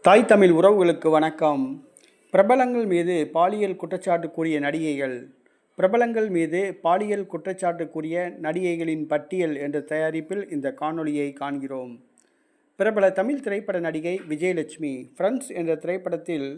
தாய் தமிழ் உறவுகளுக்கு வணக்கம். பிரபலங்கள் மீது பாலியல் குற்றச்சாட்டு கூறிய நடிகைகள். பிரபலங்கள் மீது பாலியல் குற்றச்சாட்டு கூறிய நடிகைகளின் பட்டியல் என்ற தயாரிப்பில் இந்த காணொளியை காண்கிறோம். பிரபல தமிழ் திரைப்பட நடிகை விஜயலட்சுமி ஃப்ரெண்ட்ஸ் என்ற திரைப்படத்தில்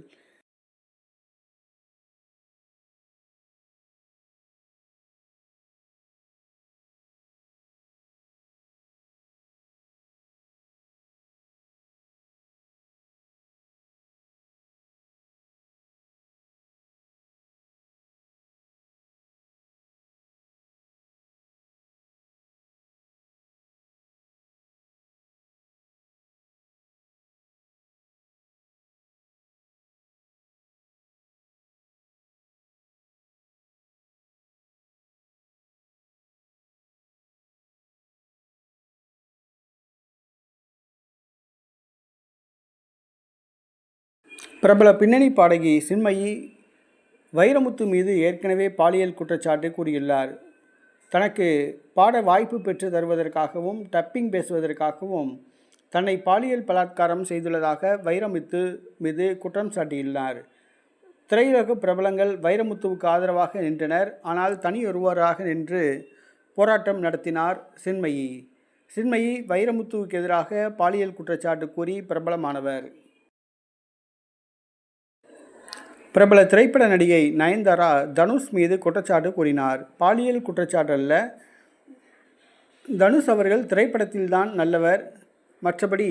பிரபல பின்னணி பாடகி சின்மயி வைரமுத்து மீது ஏற்கனவே பாலியல் குற்றச்சாட்டு கூறியுள்ளார். தனக்கு பாட வாய்ப்பு பெற்று தருவதற்காகவும் டப்பிங் பேசுவதற்காகவும் தன்னை பாலியல் பலாத்காரம் செய்துள்ளதாக வைரமுத்து மீது குற்றம் சாட்டியுள்ளார். திரையுலக பிரபலங்கள் வைரமுத்துவுக்கு ஆதரவாக நின்றனர். ஆனால் தனியொருவராக நின்று போராட்டம் நடத்தினார் சின்மயி. சின்மயி வைரமுத்துவுக்கு எதிராக பாலியல் குற்றச்சாட்டு கூறி பிரபலமானவர். பிரபல திரைப்பட நடிகை நயன்தாரா தனுஷ் மீது குற்றச்சாட்டு கூறினார். பாலியல் குற்றச்சாட்டு அல்ல, தனுஷ் அவர்கள் திரைப்படத்தில்தான் நல்லவர், மற்றபடி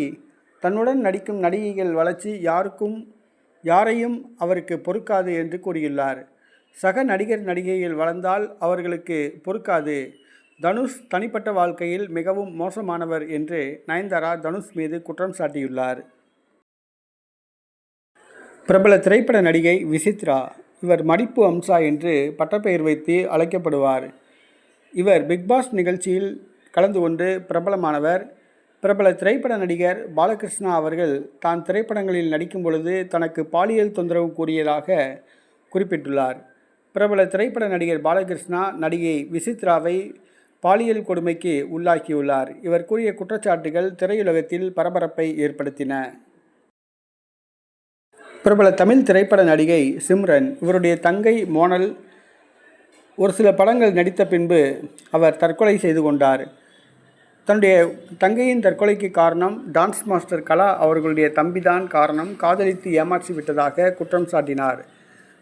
தன்னுடன் நடிக்கும் நடிகைகள் வளர்ச்சி யாரையும் அவருக்கு பொறுக்காது என்று கூறியுள்ளார். சக நடிகர் நடிகைகள் வளர்ந்தால் அவர்களுக்கு பொறுக்காது. தனுஷ் தனிப்பட்ட வாழ்க்கையில் மிகவும் மோசமானவர் என்று நயன்தாரா தனுஷ் மீது குற்றம் சாட்டியுள்ளார். பிரபல திரைப்பட நடிகை விசித்ரா. இவர் மடிப்பு அம்சா என்று பட்டப்பெயர் வைத்து அழைக்கப்படுவார். இவர் பிக்பாஸ் நிகழ்ச்சியில் கலந்து கொண்டு பிரபலமானவர். பிரபல திரைப்பட நடிகர் பாலகிருஷ்ணா அவர்கள் தான் திரைப்படங்களில் நடிக்கும் பொழுது தனக்கு பாலியல் தொந்தரவு கூறியதாக குறிப்பிட்டுள்ளார். பிரபல திரைப்பட நடிகர் பாலகிருஷ்ணா நடிகை விசித்ராவை பாலியல் கொடுமைக்கு உள்ளாக்கியுள்ளார். இவர் கூறிய குற்றச்சாட்டுகள் திரையுலகத்தில் பரபரப்பை ஏற்படுத்தின. பிரபல தமிழ் திரைப்பட நடிகை சிம்ரன். இவருடைய தங்கை மோனல் ஒரு சில படங்கள் நடித்த பின்பு அவர் தற்கொலை செய்து கொண்டார். தன்னுடைய தங்கையின் தற்கொலைக்கு காரணம் டான்ஸ் மாஸ்டர் கலா அவர்களுடைய தம்பிதான் காரணம், காதலித்து ஏமாற்றி விட்டதாக குற்றம் சாட்டினார்.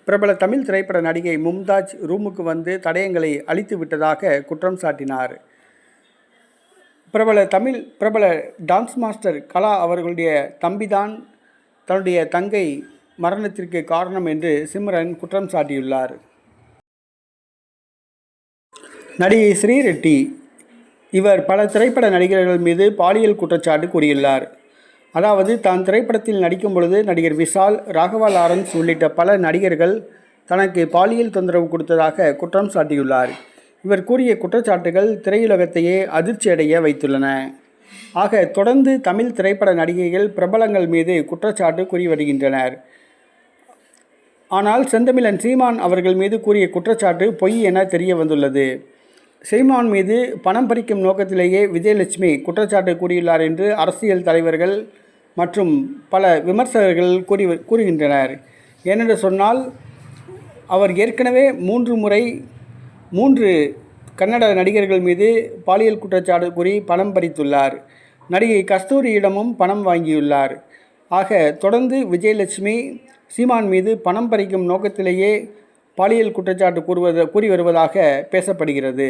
பிரபல தமிழ் திரைப்பட நடிகை மும்தாஜ் ரூமுக்கு வந்து தடயங்களை அழித்து விட்டதாக குற்றம் சாட்டினார். பிரபல டான்ஸ் மாஸ்டர் கலா அவர்களுடைய தம்பிதான் தன்னுடைய தங்கை மரணத்திற்கு காரணம் என்று சிம்ரன் குற்றம் சாட்டியுள்ளார். நடிகை ஸ்ரீரெட்டி. இவர் பல திரைப்பட நடிகர்கள் மீது பாலியல் குற்றச்சாட்டு கூறியுள்ளார். அதாவது தான் திரைப்படத்தில் நடிக்கும் பொழுது நடிகர் விஷால், ராகவா லாரன்ஸ் உள்ளிட்ட பல நடிகர்கள் தனக்கு பாலியல் தொந்தரவு கொடுத்ததாக குற்றம் சாட்டியுள்ளார். இவர் கூறிய குற்றச்சாட்டுகள் திரையுலகத்தையே அதிர்ச்சியடைய வைத்துள்ளன. ஆக தொடர்ந்து தமிழ் திரைப்பட நடிகைகள் பிரபலங்கள் மீது குற்றச்சாட்டு கூறி வருகின்றனர். ஆனால் செந்தமிழன் சீமான் அவர்கள் மீது கூறிய குற்றச்சாட்டு பொய் என தெரிய வந்துள்ளது. சீமான் மீது பணம் பறிக்கும் நோக்கத்திலேயே விஜயலட்சுமி குற்றச்சாட்டு கூறியுள்ளார் என்று அரசியல் தலைவர்கள் மற்றும் பல விமர்சகர்கள் கூறுகின்றனர். ஏனென்று சொன்னால், அவர் ஏற்கனவே 3 கன்னட நடிகர்கள் மீது பாலியல் குற்றச்சாட்டு கூறி பணம் பறித்துள்ளார். நடிகை கஸ்தூரியிடமும் பணம் வாங்கியுள்ளார். ஆக தொடர்ந்து விஜயலட்சுமி சீமான் மீது பணம் பறிக்கும் நோக்கத்திலேயே பாலியல் குற்றச்சாட்டு கூறி வருவதாக பேசப்படுகிறது.